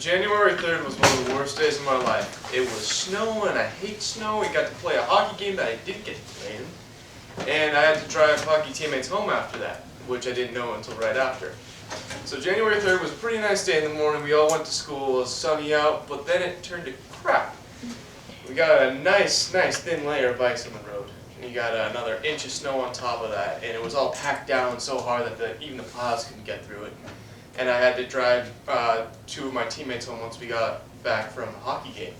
January 3rd was one of the worst days of my life. It was snow and I hate snow. We got to play a hockey game that I didn't get to play in. And I had to drive hockey teammates home after that, which I didn't know until right after. So January 3rd was a pretty nice day in the morning. We all went to school. It was sunny out, but then it turned to crap. We got a nice thin layer of ice on the road. And you got another inch of snow on top of that. And it was all packed down so hard that even the plows couldn't get through it. And I had to drive two of my teammates home once we got back from a hockey game.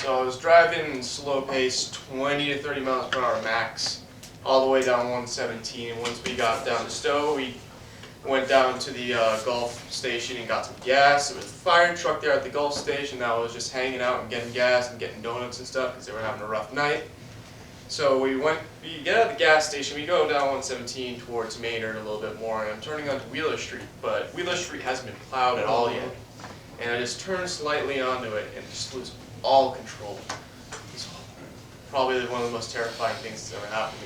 So I was driving slow pace, 20 to 30 miles per hour max, all the way down 117. And once we got down to Stowe, we went down to the Gulf station and got some gas. There was a fire truck there at the Gulf station that was just hanging out and getting gas and getting donuts and stuff because they were having a rough night. So we get out of the gas station, we go down 117 towards Maynard a little bit more, and I'm turning onto Wheeler Street, but Wheeler Street hasn't been plowed at all yet. And I just turned slightly onto it and just lose all control. It's probably one of the most terrifying things that's ever happened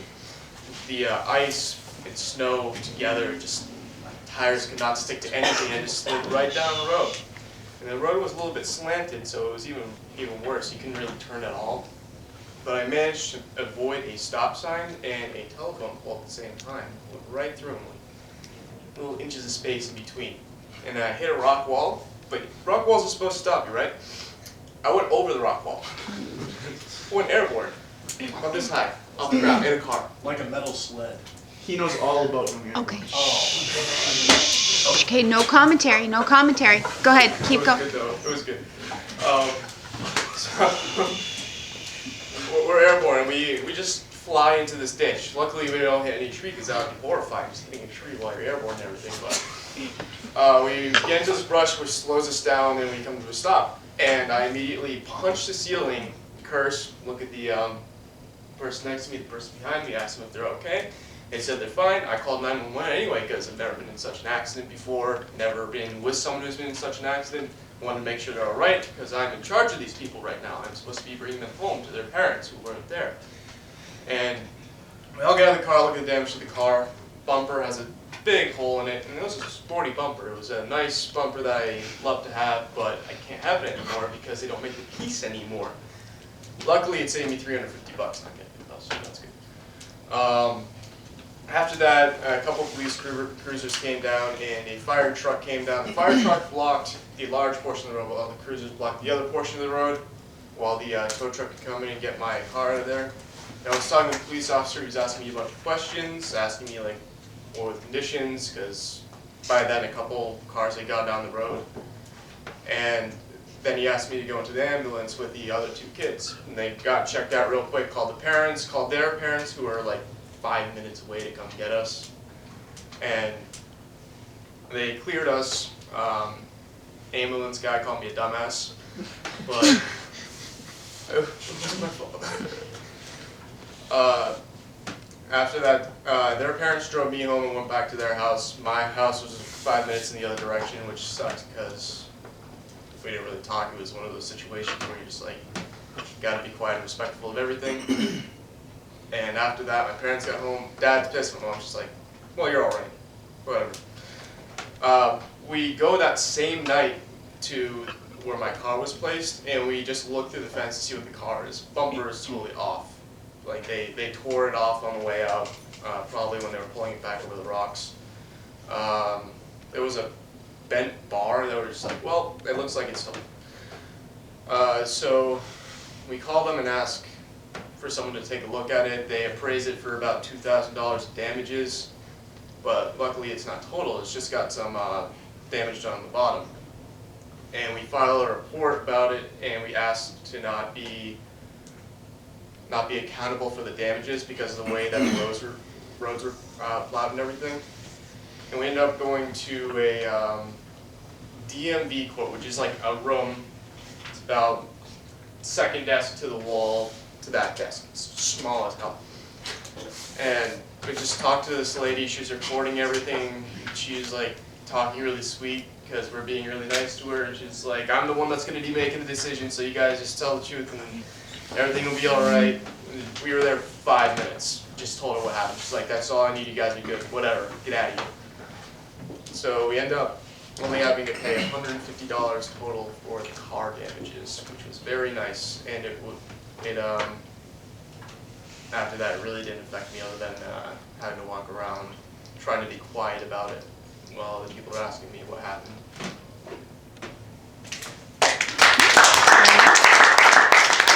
to me. The ice and snow together, just my tires could not stick to anything, I just slid right down the road. And the road was a little bit slanted, so it was even worse. You couldn't really turn at all. But I managed to avoid a stop sign and a telephone pole at the same time. Went right through them, like little inches of space in between. And I hit a rock wall, but rock walls are supposed to stop you, right? I went over the rock wall. Went airborne, about this high, off the ground, in a car. Like a metal sled. He knows all about them. Okay. Oh. Okay, no commentary, no commentary. Go ahead, keep going. It was good though, it was good. So we're airborne and we just fly into this ditch. Luckily we don't hit any tree because that would be horrifying, just hitting a tree while you're airborne and everything. But we get into this brush which slows us down and we come to a stop. And I immediately punch the ceiling, curse, look at the person next to me, the person behind me, ask them if they're okay. They said they're fine. I called 911 anyway because I've never been in such an accident before, never been with someone who's been in such an accident. I wanted to make sure they're all right because I'm in charge of these people right now. I'm supposed to be bringing them home to their parents who weren't there. And we all get out of the car, look at the damage to the car. Bumper has a big hole in it, and it was a sporty bumper. It was a nice bumper that I love to have, but I can't have it anymore because they don't make the piece anymore. Luckily, it saved me $350 not getting it, so that's good. After that, a couple police cruisers came down and a fire truck came down. The fire truck blocked the large portion of the road while the cruisers blocked the other portion of the road while the tow truck could come in and get my car out of there. And I was talking to the police officer. He was asking me a bunch of questions, asking me like what were the conditions, because by then a couple cars had gone down the road. And then he asked me to go into the ambulance with the other two kids. And they got checked out real quick, called their parents who were like 5 minutes away to come get us, and they cleared us. Ambulance guy called me a dumbass, but it was my fault. After that, their parents drove me home and went back to their house. My house was 5 minutes in the other direction, which sucked because we didn't really talk. It was one of those situations where you're just like, you gotta be quiet and respectful of everything. And after that, my parents got home. Dad's pissed. My mom's just like, well, you're all right. Whatever. We go that same night to where my car was placed, and we just look through the fence to see what the car is. Bumper is totally off. Like, they tore it off on the way out, probably when they were pulling it back over the rocks. There was a bent bar. They were just like, well, it looks like it's stolen. So we call them and ask for someone to take a look at it. They appraise it for about $2,000 in damages, but luckily it's not total. It's just got some damage on the bottom. And we file a report about it, and we ask to not be accountable for the damages because of the way that the roads were plowed and everything. And we ended up going to a DMV quote, which is like a room. It's about second desk to the wall to that desk. It's small as hell. And we just talked to this lady. She was recording everything. She was like talking really sweet because we're being really nice to her. And she's like, I'm the one that's going to be making the decision, so you guys just tell the truth and everything will be all right. We were there for 5 minutes. Just told her what happened. She's like, that's all I need. You guys are good. Whatever. Get out of here. So we end up only having to pay $150 total for the car damages, which was very nice. And after that, it really didn't affect me other than having to walk around trying to be quiet about it while the people are asking me what happened.